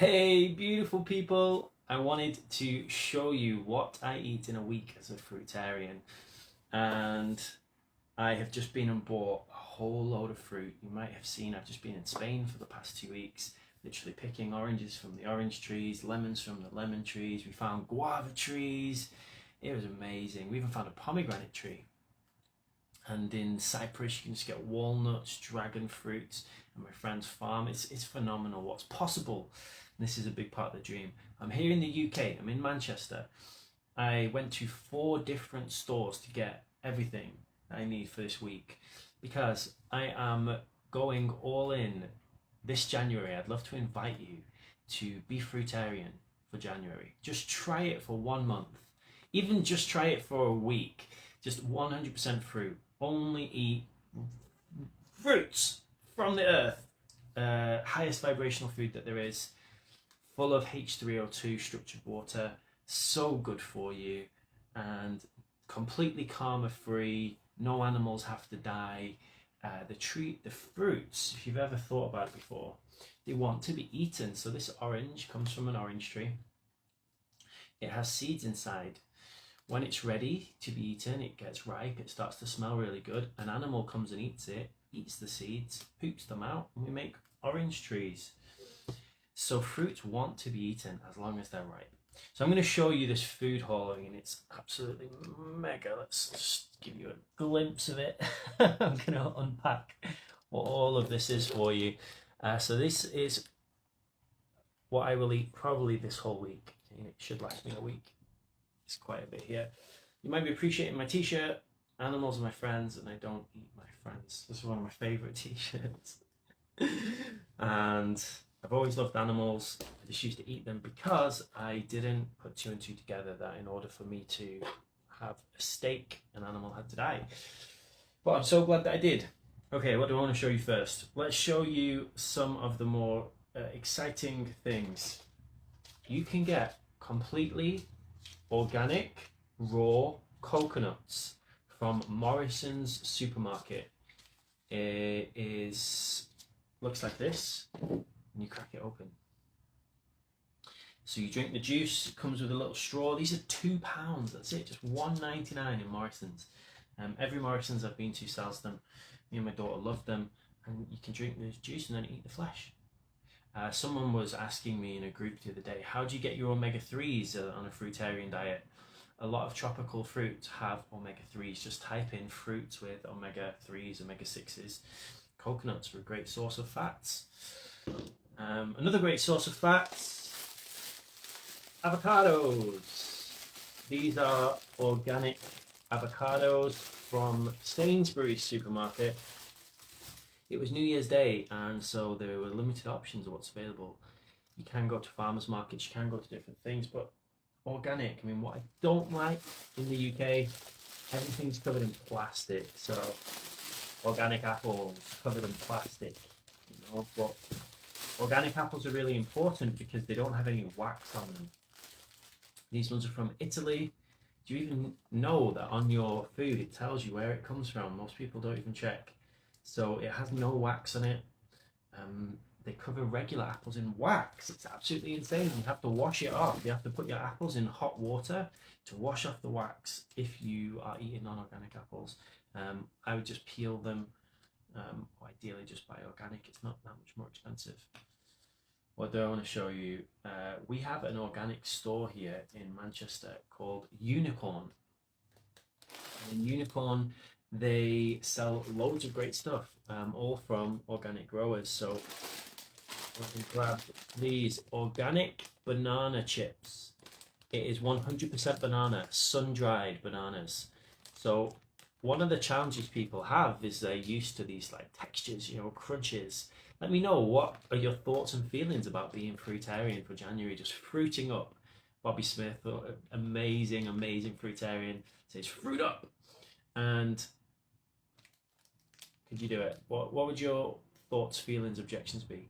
Hey, beautiful people! I wanted to show you what I eat in a week as a fruitarian, and I have just been and bought a whole load of fruit. You might have seen I've just been in Spain for the past 2 weeks, literally picking oranges from the orange trees, lemons from the lemon trees. We found guava trees. It was amazing. We even found a pomegranate tree. And in Cyprus, you can just get walnuts, dragon fruits, and my friend's farm. It's phenomenal what's possible. And this is a big part of the dream. I'm here in the UK. I'm in Manchester. I went to 4 different stores to get everything I need for this week because I am going all in this January. I'd love to invite you to be fruitarian for January. Just try it for 1 month. Even just try it for a week. Just 100% fruit. Only eat fruits from the earth. Highest vibrational food that there is. Full of H3O2 structured water. So good for you. And completely karma free. No animals have to die. The fruits, if you've ever thought about it before, they want to be eaten. So this orange comes from an orange tree. It has seeds inside. When it's ready to be eaten, it gets ripe, it starts to smell really good. An animal comes and eats it, eats the seeds, poops them out, and we make orange trees. So fruits want to be eaten as long as they're ripe. So I'm going to show you this food haul, and it's absolutely mega. Let's just give you a glimpse of it. I'm going to unpack what all of this is for you. So this is what I will eat probably this whole week. It should last me a week. It's quite a bit here. You might be appreciating my t-shirt. Animals are my friends and I don't eat my friends. This is one of my favorite t-shirts. And I've always loved animals. I just used to eat them because I didn't put 2 and 2 together that in order for me to have a steak, an animal had to die. But I'm so glad that I did. Okay, what do I want to show you first? Let's show you some of the more exciting things. You can get completely organic raw coconuts from Morrison's supermarket. It looks like this, and you crack it open. So you drink the juice. It comes with a little straw. These are £2. That's it. Just $1.99 in Morrison's. Every Morrison's I've been to sells them. Me and my daughter love them, and you can drink this juice and then eat the flesh. Someone was asking me in a group the other day, how do you get your omega-3s on a fruitarian diet? A lot of tropical fruits have omega-3s. Just type in fruits with omega-3s, omega-6s. Coconuts are a great source of fats. Another great source of fats, avocados. These are organic avocados from Sainsbury's supermarket. It was New Year's Day, and so there were limited options of what's available. You can go to farmers markets, you can go to different things, but organic, I mean, what I don't like in the UK, everything's covered in plastic. So organic apples covered in plastic, but organic apples are really important because they don't have any wax on them. These ones are from Italy. Do you even know that on your food it tells you where it comes from? Most people don't even check. So it has no wax on it. They cover regular apples in wax. It's absolutely insane. You have to wash it off. You have to put your apples in hot water to wash off the wax if you are eating non-organic apples. I would just peel them, or ideally just buy organic. It's not that much more expensive. What do I want to show you? We have an organic store here in Manchester called Unicorn. And in Unicorn, they sell loads of great stuff, all from organic growers. So I can grab these organic banana chips. It is 100% banana, sun-dried bananas. So one of the challenges people have is they're used to these like textures, crunches. Let me know, what are your thoughts and feelings about being fruitarian for January, just fruiting up. Bobby Smith, amazing fruitarian, says fruit up. And could you do it? What would your thoughts, feelings, objections be?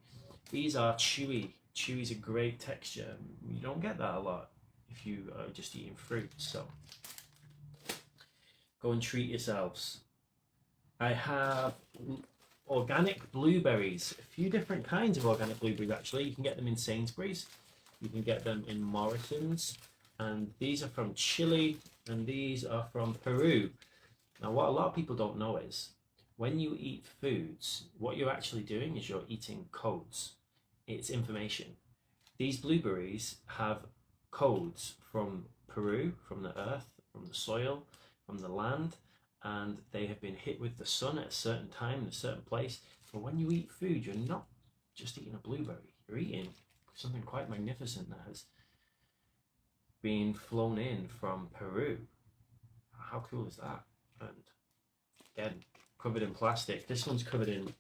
These are chewy. Chewy's a great texture. You don't get that a lot if you are just eating fruit. So go and treat yourselves. I have organic blueberries. A few different kinds of organic blueberries actually. You can get them in Sainsbury's, you can get them in Morrison's, and these are from Chile and these are from Peru. Now what a lot of people don't know is when you eat foods, what you're actually doing is you're eating codes. It's information. These blueberries have codes from Peru, from the earth, from the soil, from the land, and they have been hit with the sun at a certain time in a certain place. So when you eat food, you're not just eating a blueberry, you're eating something quite magnificent that has been flown in from Peru. How cool is that? And again, covered in plastic. This one's covered in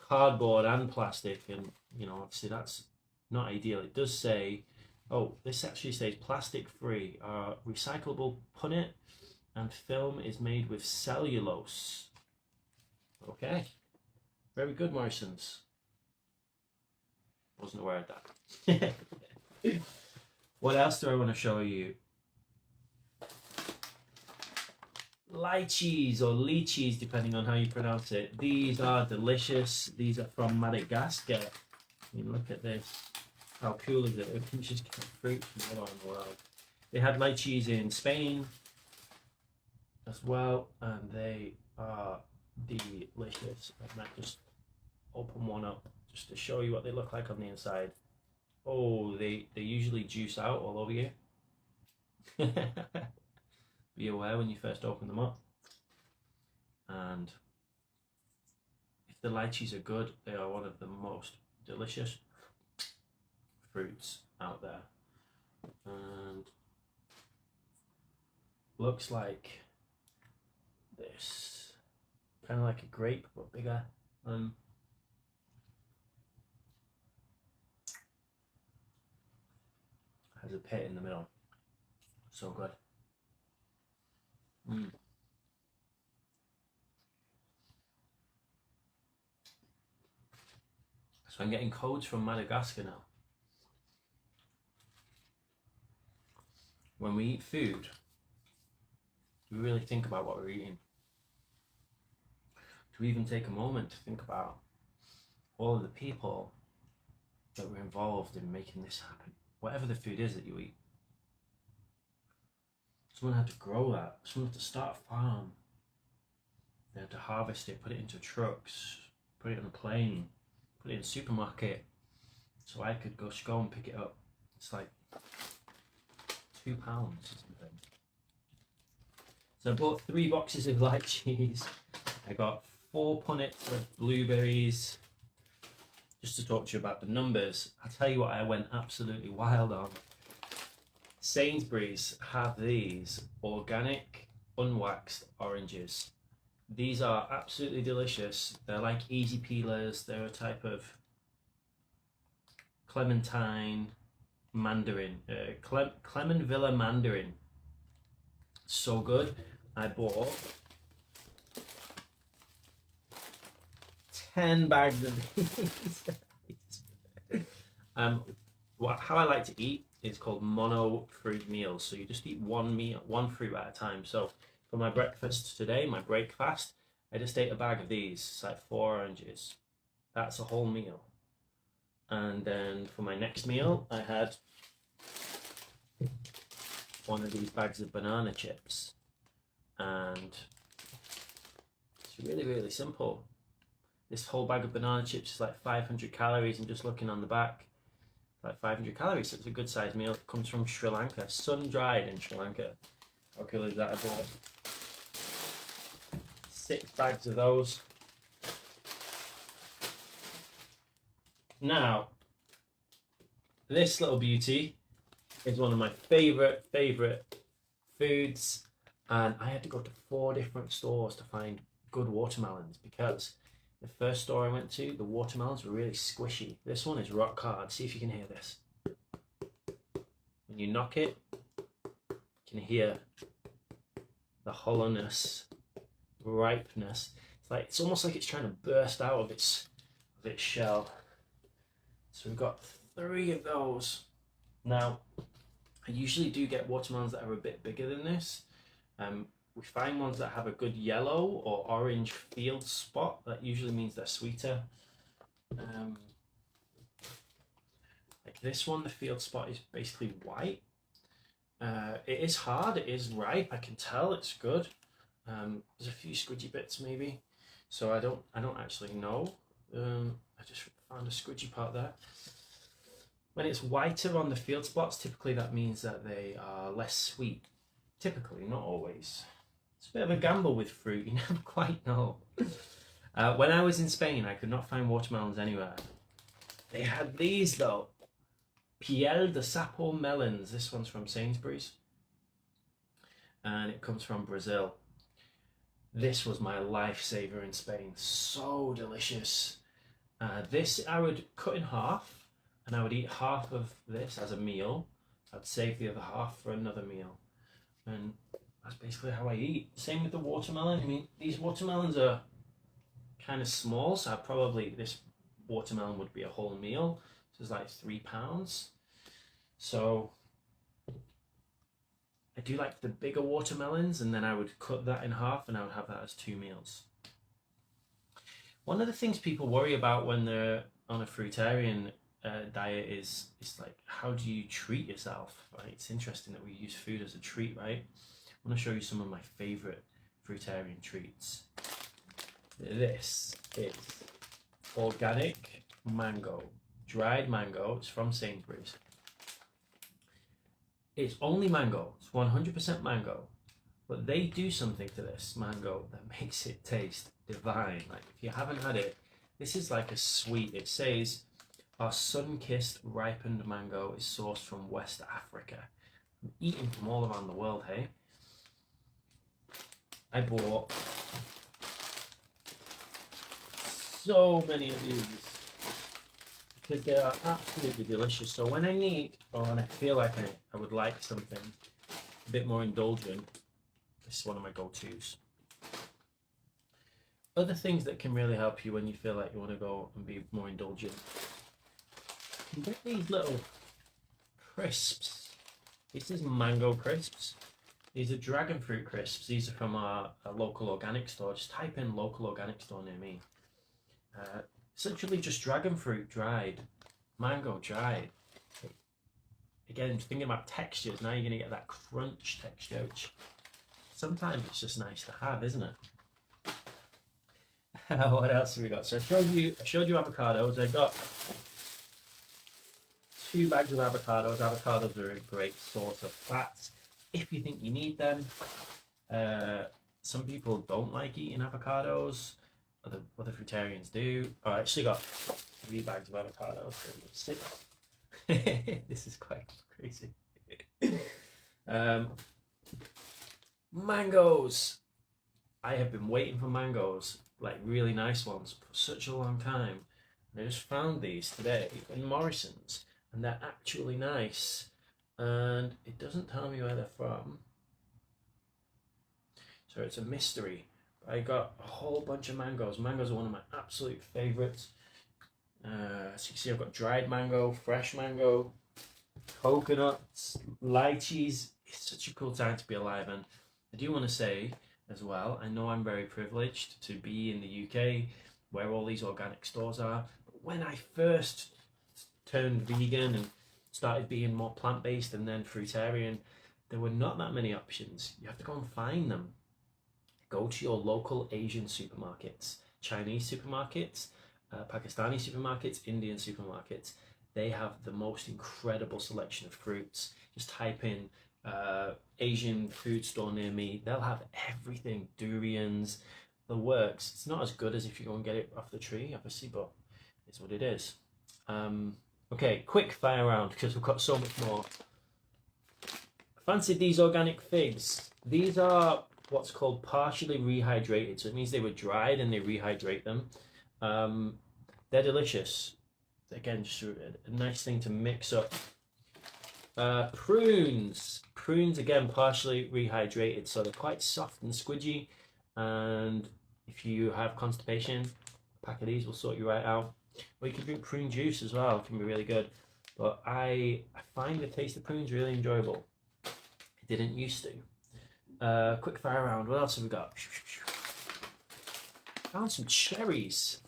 cardboard and plastic, and you know, obviously that's not ideal. It does say, oh, this actually says plastic free, recyclable punnet and film is made with cellulose. Okay, very good, Morrison's. Wasn't aware of that. What else do I want to show you? Lychees or lychees, depending on how you pronounce it. These are delicious. These are from Madagascar. I mean, look at this. How cool is it? We can just get fruit from all around the world. They had lychees in Spain as well, and they are delicious. I might just open one up just to show you what they look like on the inside. Oh, they usually juice out all over you. Be aware when you first open them up. And if the lychees are good, they are one of the most delicious fruits out there. And looks like this, kind of like a grape but bigger. Has a pit in the middle. So good. So I'm getting codes from Madagascar now. When we eat food, we really think about what we're eating. To even take a moment to think about all of the people that were involved in making this happen. Whatever the food is that you eat. Someone had to grow that. Someone had to start a farm. They had to harvest it, put it into trucks, put it on a plane, put it in a supermarket, so I could go and pick it up. It's like £2 or something. So I bought 3 boxes of lychees. I got 4 punnets of blueberries. Just to talk to you about the numbers, I'll tell you what I went absolutely wild on. Sainsbury's have these organic unwaxed oranges. These are absolutely delicious. They're like easy peelers. They're a type of clementine mandarin, Clementvilla mandarin. So good. I bought 10 bags of these. How I like to eat is called mono fruit meals. So you just eat one fruit at a time. So for my breakfast today, my breakfast, I just ate a bag of these. It's like 4 oranges. That's a whole meal. And then for my next meal, I had one of these bags of banana chips. And it's really, really simple. This whole bag of banana chips is like 500 calories. I'm just looking on the back. Like 500 calories, so it's a good sized meal. It comes from Sri Lanka, sun dried in Sri Lanka. How cool is that? I bought 6 bags of those. Now, this little beauty is one of my favorite foods, and I had to go to 4 different stores to find good watermelons because the first store I went to, the watermelons were really squishy. This one is rock hard. See if you can hear this. When you knock it, you can hear the hollowness, ripeness. It's almost like it's trying to burst out of its shell. So we've got 3 of those. Now, I usually do get watermelons that are a bit bigger than this. we find ones that have a good yellow or orange field spot. That usually means they're sweeter. Like this one, the field spot is basically white. It is hard, it is ripe, I can tell it's good. There's a few squidgy bits maybe, so I don't actually know. I just found a squidgy part there. When it's whiter on the field spots, typically that means that they are less sweet. Typically, not always. It's a bit of a gamble with fruit, you never quite know. When I was in Spain, I could not find watermelons anywhere. They had these though. Piel de Sapo melons. This one's from Sainsbury's. And it comes from Brazil. This was my lifesaver in Spain. So delicious. This I would cut in half, and I would eat half of this as a meal. I'd save the other half for another meal. And that's basically how I eat. Same with the watermelon. I mean, these watermelons are kind of small, so this watermelon would be a whole meal. So it's like 3 pounds. So I do like the bigger watermelons, and then I would cut that in half and I would have that as 2 meals. One of the things people worry about when they're on a fruitarian diet is like, how do you treat yourself, right? It's interesting that we use food as a treat, right? I want to show you some of my favorite fruitarian treats. This is organic mango, dried mango. It's from Sainsbury's. It's only mango. It's 100% mango, but they do something to this mango that makes it taste divine. Like, if you haven't had it, this is like a sweet. It says our sun-kissed ripened mango is sourced from West Africa. I'm eating from all around the world, hey? I bought so many of these because they are absolutely delicious. So when I need, or when I feel like I would like something a bit more indulgent, this is one of my go-tos. Other things that can really help you when you feel like you want to go and be more indulgent, you get these little crisps. This is mango crisps. These are dragon fruit crisps. These are from a local organic store. Just type in local organic store near me. It's literally just dragon fruit dried, mango dried. Again, thinking about textures, now you're going to get that crunch texture, which sometimes it's just nice to have, isn't it? What else have we got? So I showed you avocados. I got 2 bags of avocados. Avocados are a great source of fats if you think you need them. Some people don't like eating avocados. Other fruitarians do. Oh, I actually got 3 bags of avocados. 6. This is quite crazy. Mangoes. I have been waiting for mangoes, like really nice ones, for such a long time. And I just found these today in Morrison's, and they're actually nice. And it doesn't tell me where they're from, so it's a mystery. I got a whole bunch of mangoes. Mangoes are one of my absolute favorites. So you can see I've got dried mango, fresh mango, coconuts, lychees. It's such a cool time to be alive. And I do want to say as well, I know I'm very privileged to be in the UK where all these organic stores are. But when I first turned vegan and started being more plant-based and then fruitarian, there were not that many options. You have to go and find them. Go to your local Asian supermarkets, Chinese supermarkets, Pakistani supermarkets, Indian supermarkets. They have the most incredible selection of fruits. Just type in Asian food store near me. They'll have everything, durians, the works. It's not as good as if you go and get it off the tree, obviously, but it's what it is. Okay, quick fire round because we've got so much more. Fancied these organic figs. These are what's called partially rehydrated, so it means they were dried and they rehydrate them. They're delicious. Again, just a nice thing to mix up. Prunes again, partially rehydrated, so they're quite soft and squidgy, and if you have constipation, a pack of these will sort you right out. Or you can drink prune juice as well, it can be really good, but I find the taste of prunes really enjoyable. I didn't used to. Quick fire round. What else have we got? Found some cherries.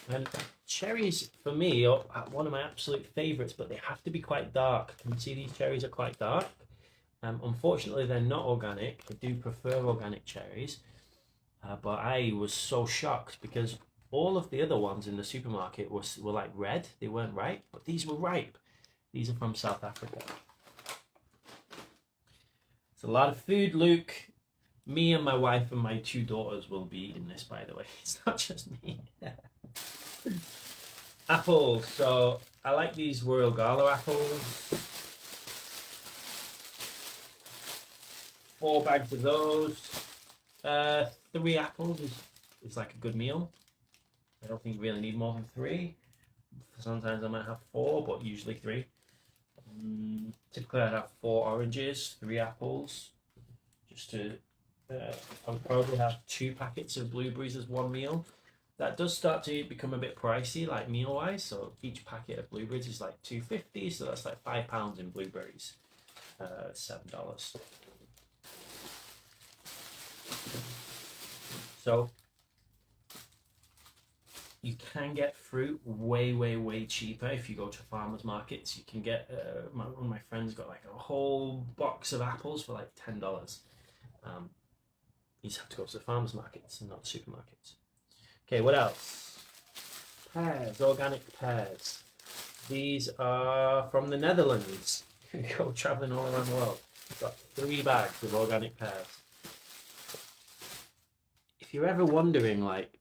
And cherries, for me, are one of my absolute favourites, but they have to be quite dark. Can you see these cherries are quite dark? Unfortunately, they're not organic. I do prefer organic cherries. But I was so shocked because all of the other ones in the supermarket were like red. They weren't ripe, but these were ripe. These are from South Africa. It's a lot of food, Luke. Me and my wife and my 2 daughters will be eating this, by the way. It's not just me. Apples. So I like these Royal Gala apples. 4 bags of those. 3 apples is like a good meal. I don't think you really need more than 3. Sometimes I might have 4, but usually 3. Typically I'd have 4 oranges, 3 apples. Just to, I would probably have 2 packets of blueberries as one meal. That does start to become a bit pricey, like meal-wise. So each packet of blueberries is like $2.50, so that's like £5 in blueberries. $7. So you can get fruit way cheaper if you go to farmers markets. You can get one of my friends got like a whole box of apples for like $10. You just have to go to the farmers markets and not the supermarkets. Okay, what else? Pears, organic pears. These are from the Netherlands. Go traveling all around the world. I've got 3 bags of organic pears. If you're ever wondering, like,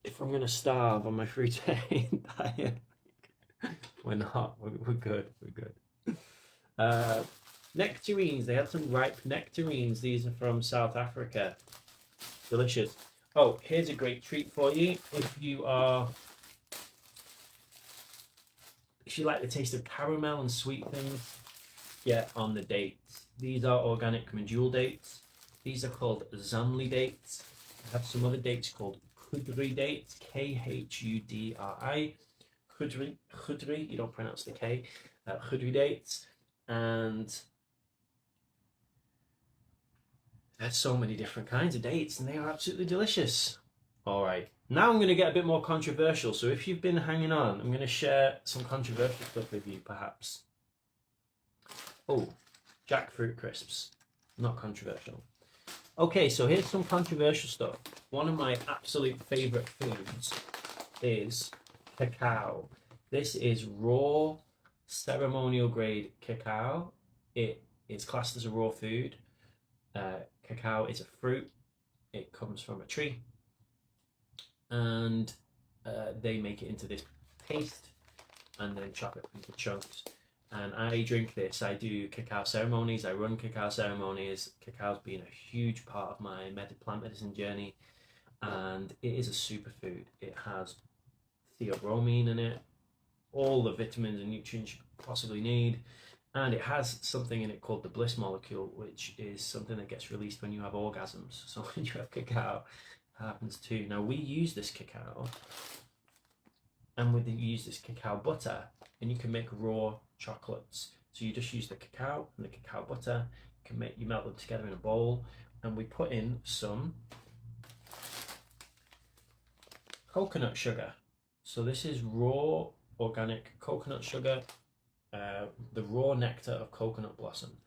if I'm gonna starve on my fruitarian diet, we're not. We're good. We're good. Nectarines. They had some ripe nectarines. These are from South Africa. Delicious. Oh, here's a great treat for you. If you like the taste of caramel and sweet things, get on the dates. These are organic medjool dates. These are called Zandli dates. I have some other dates called Khudri dates, Khudri. Khudri, you don't pronounce the K. Khudri dates. And there's so many different kinds of dates, and they are absolutely delicious. All right, now I'm going to get a bit more controversial. So if you've been hanging on, I'm going to share some controversial stuff with you, perhaps. Oh, jackfruit crisps. Not controversial. Okay, so here's some controversial stuff. One of my absolute favorite foods is cacao. This is raw ceremonial grade cacao. It is classed as a raw food. Cacao is a fruit. It comes from a tree, and they make it into this paste and then chop it into chunks. And I drink this. I do cacao ceremonies. I run cacao ceremonies. Cacao's been a huge part of my plant medicine journey, and it is a superfood. It has theobromine in it, all the vitamins and nutrients you possibly need, and it has something in it called the bliss molecule, which is something that gets released when you have orgasms. So when you have cacao, it happens too. Now we use this cacao, and we use this cacao butter, and you can make raw chocolates. So you just use the cacao and the cacao butter. You melt them together in a bowl, and we put in some coconut sugar. So this is raw organic coconut sugar, the raw nectar of coconut blossom.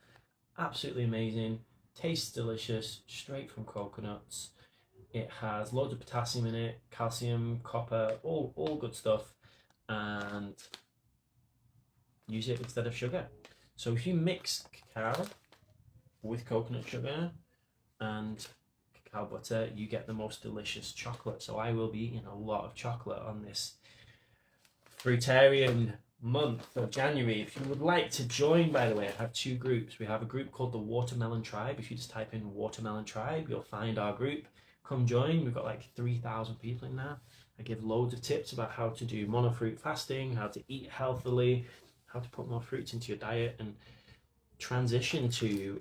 Absolutely amazing. Tastes delicious, straight from coconuts. It has loads of potassium in it, calcium, copper, all good stuff, and use it instead of sugar. So if you mix cacao with coconut sugar and cacao butter, you get the most delicious chocolate. So I will be eating a lot of chocolate on this Fruitarian month of January. If you would like to join, by the way, I have 2 groups. We have a group called the Watermelon Tribe. If you just type in Watermelon Tribe, you'll find our group. Come join. We've got like 3,000 people in there. I give loads of tips about how to do monofruit fasting, how to eat healthily, how to put more fruits into your diet, and transition to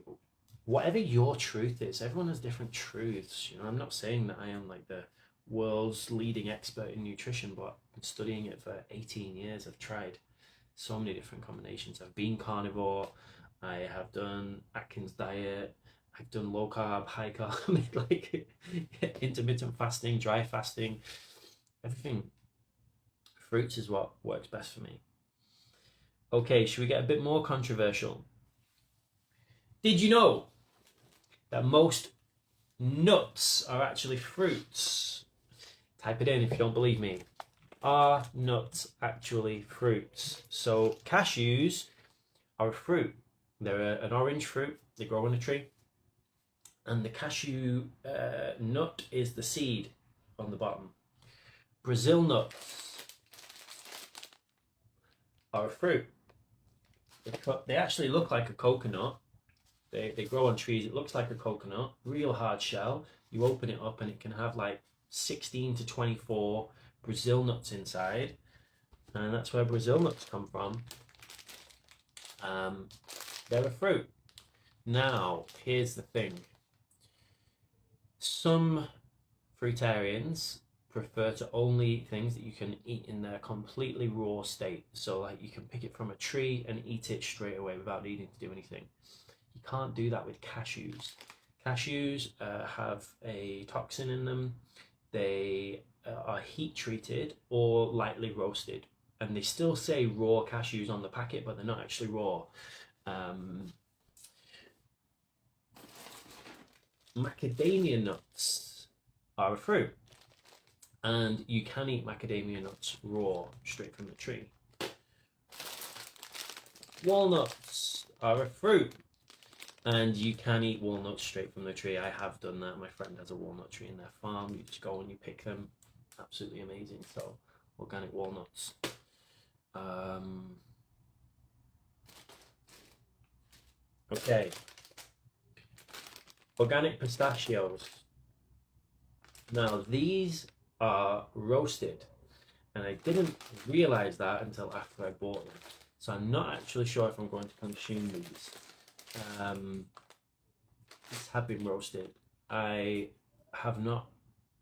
whatever your truth is. Everyone has different truths. You know, I'm not saying that I am like the world's leading expert in nutrition, but I've been studying it for 18 years. I've tried so many different combinations. I've been carnivore. I have done Atkins diet. I've done low carb, high carb, like intermittent fasting, dry fasting, everything. Fruits is what works best for me. Okay, should we get a bit more controversial? Did you know that most nuts are actually fruits? Type it in if you don't believe me. Are nuts actually fruits? So cashews are a fruit. They're an orange fruit. They grow on a tree. And the cashew nut is the seed on the bottom. Brazil nuts are a fruit. They actually look like a coconut. They grow on trees. It looks like a coconut, real hard shell. You open it up and it can have like 16 to 24 Brazil nuts inside. And that's where Brazil nuts come from. They're a fruit. Now, here's the thing. Some fruitarians prefer to only eat things that you can eat in their completely raw state. So like you can pick it from a tree and eat it straight away without needing to do anything. You can't do that with cashews. Cashews have a toxin in them. They are heat treated or lightly roasted. And they still say raw cashews on the packet, but they're not actually raw. Macadamia nuts are a fruit. And you can eat macadamia nuts raw, straight from the tree. Walnuts are a fruit. And you can eat walnuts straight from the tree. I have done that. My friend has a walnut tree in their farm. You just go and you pick them. Absolutely amazing. So, organic walnuts. Okay. Organic pistachios. Now, these are roasted. And I didn't realize that until after I bought them. So I'm not actually sure if I'm going to consume these. These have been roasted. I have not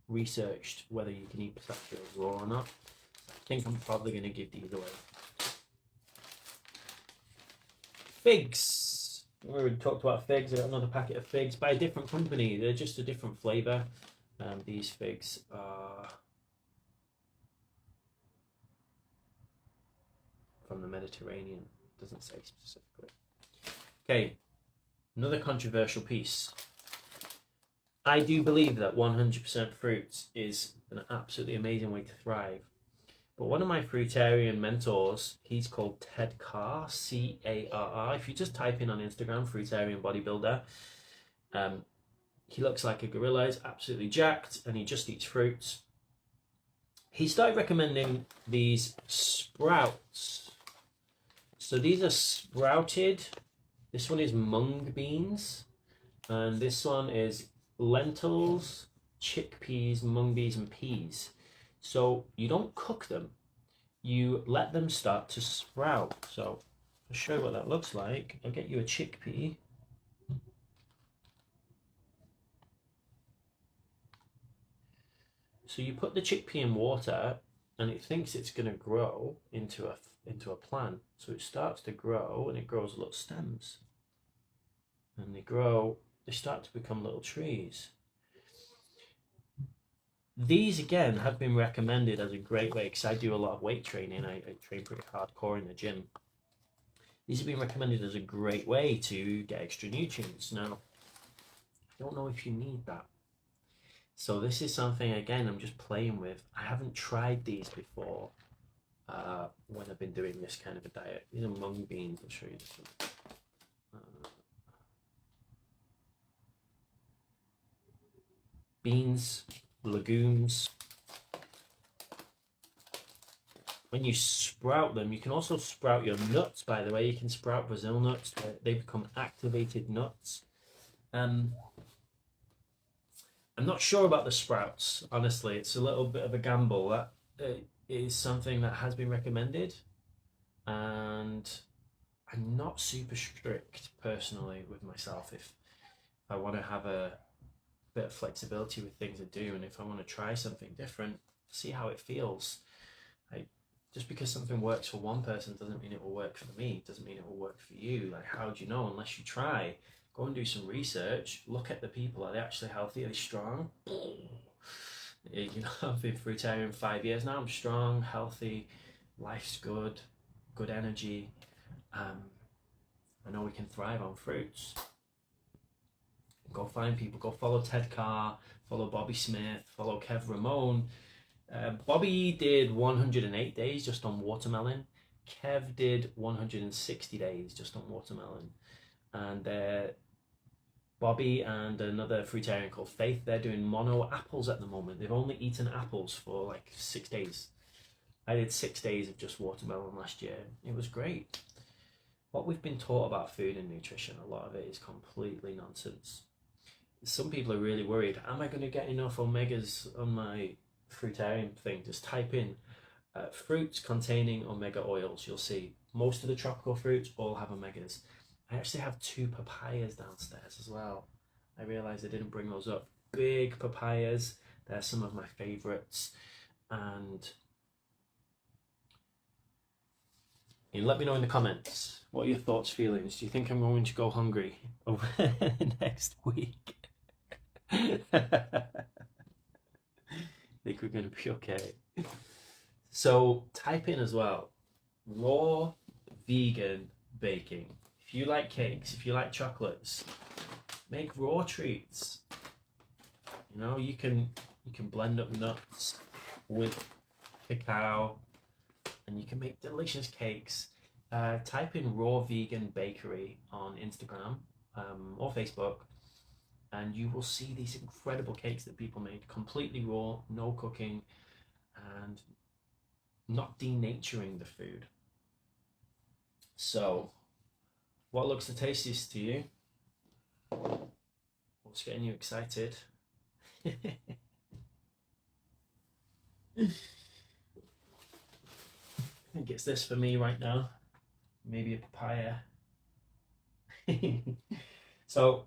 researched whether you can eat pistachios raw or not. I think I'm probably going to give these away. Figs. We already talked about figs. I got another packet of figs by a different company. They're just a different flavour. These figs are from the Mediterranean. It doesn't say specifically. Okay, another controversial piece. I do believe that 100% fruits is an absolutely amazing way to thrive. But one of my fruitarian mentors, he's called Ted Carr, C-A-R-R. If you just type in on Instagram, fruitarian bodybuilder, he looks like a gorilla, he's absolutely jacked, and he just eats fruits. He started recommending these sprouts. So these are sprouted. This one is mung beans, and this one is lentils, chickpeas, mung beans, and peas. So you don't cook them, you let them start to sprout. So I'll show you what that looks like. I'll get you a chickpea. So you put the chickpea in water and it thinks it's going to grow into a plant. So it starts to grow and it grows little stems. And they start to become little trees. These again have been recommended as a great way, because I do a lot of weight training. I train pretty hardcore in the gym. These have been recommended as a great way to get extra nutrients. Now, I don't know if you need that. So this is something, again, I'm just playing with. I haven't tried these before when I've been doing this kind of a diet. These are mung beans. I'll show you this one. Beans, legumes. When you sprout them, you can also sprout your nuts, by the way. You can sprout Brazil nuts. They become activated nuts. I'm not sure about the sprouts, honestly. It's a little bit of a gamble. That is something that has been recommended. And I'm not super strict, personally, with myself. If I want to have a bit of flexibility with things I do, and if I want to try something different, see how it feels. I Just because something works for one person doesn't mean it will work for me, doesn't mean it will work for you. Like, how do you know unless you try? Go and do some research, look at the people. Are they actually healthy? Are they strong? You know, I've been fruitarian 5 years now. I'm strong, healthy, life's good, good energy. I know we can thrive on fruits. Go find people, go follow Ted Carr, follow Bobby Smith, follow Kev Ramon. Bobby did 108 days just on watermelon. Kev did 160 days just on watermelon. And Bobby and another fruitarian called Faith, they're doing mono apples at the moment. They've only eaten apples for like 6 days. I did 6 days of just watermelon last year. It was great. What we've been taught about food and nutrition, a lot of it is completely nonsense. Some people are really worried, am I going to get enough omegas on my fruitarian thing? Just type in fruits containing omega oils. You'll see most of the tropical fruits all have omegas. I actually have 2 papayas downstairs as well. I realized I didn't bring those up. Big papayas, they're some of my favorites. And let me know in the comments, what are your thoughts, feelings? Do you think I'm going to go hungry over next week? I think we're going to be okay. So type in as well, raw vegan baking. If you like cakes, if you like chocolates, make raw treats. You know, you can blend up nuts with cacao and you can make delicious cakes. Type in raw vegan bakery on Instagram or Facebook, and you will see these incredible cakes that people made, completely raw, no cooking, and not denaturing the food. So, what looks the tastiest to you? What's getting you excited? I think it's this for me right now. Maybe a papaya. So,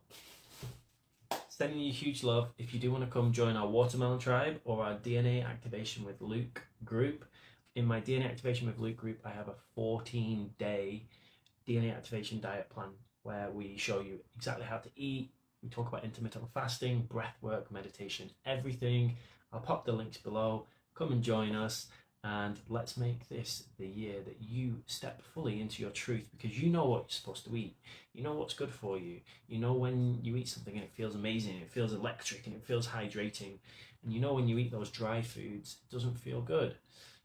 sending you huge love. If you do want to come join our Watermelon Tribe or our DNA Activation with Luke group, in my DNA Activation with Luke group, I have a 14-day DNA activation diet plan where we show you exactly how to eat. We talk about intermittent fasting, breath work, meditation, everything. I'll pop the links below. Come and join us, and let's make this the year that you step fully into your truth, because you know what you're supposed to eat. You know what's good for you. You know when you eat something and it feels amazing, it feels electric and it feels hydrating. And you know when you eat those dry foods, it doesn't feel good.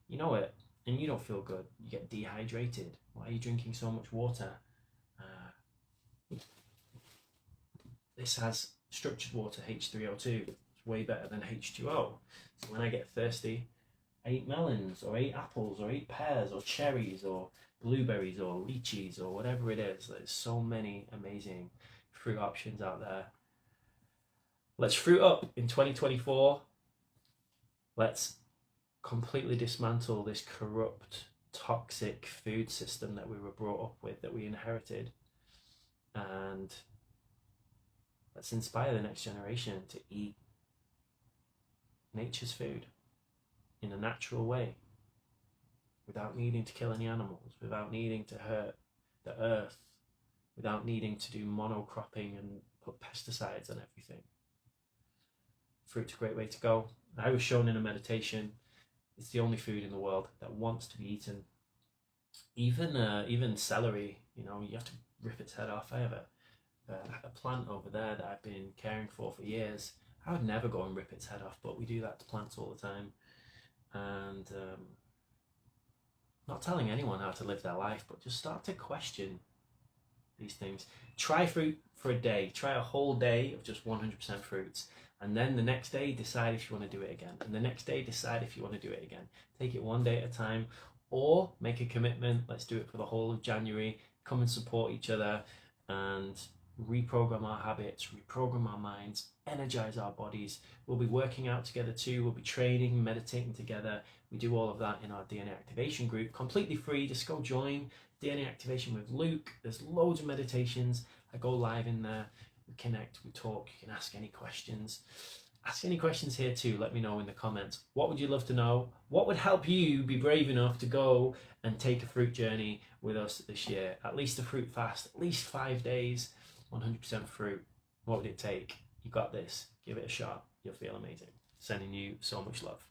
You know it, and you don't feel good. You get dehydrated. Why are you drinking so much water? This has structured water, H3O2. It's way better than H2O. So when I get thirsty, I eat melons, or I eat apples, or I eat pears, or cherries, or blueberries, or lychees, or whatever it is. There's so many amazing fruit options out there. Let's fruit up in 2024. Let's completely dismantle this corrupt, toxic food system that we were brought up with, that we inherited, and let's inspire the next generation to eat nature's food in a natural way, without needing to kill any animals, without needing to hurt the earth, without needing to do monocropping and put pesticides on everything. Fruit's a great way to go. I was shown in a meditation, it's the only food in the world that wants to be eaten. Even celery, you know, you have to rip its head off. I have a plant over there that I've been caring for years. I would never go and rip its head off, but we do that to plants all the time. And not telling anyone how to live their life, but just start to question these things. Try fruit for a day. Try a whole day of just 100% fruits. And then the next day, decide if you want to do it again. And the next day, decide if you want to do it again. Take it one day at a time, or make a commitment. Let's do it for the whole of January. Come and support each other and reprogram our habits, reprogram our minds, energize our bodies. We'll be working out together too. We'll be training, meditating together. We do all of that in our DNA Activation group, completely free. Just go join DNA Activation with Luke. There's loads of meditations. I go live in there. We connect, we talk, you can ask any questions. Ask any questions here too. Let me know in the comments. What would you love to know? What would help you be brave enough to go and take a fruit journey with us this year? At least a fruit fast, at least 5 days, 100% fruit. What would it take? You got this. Give it a shot. You'll feel amazing. Sending you so much love.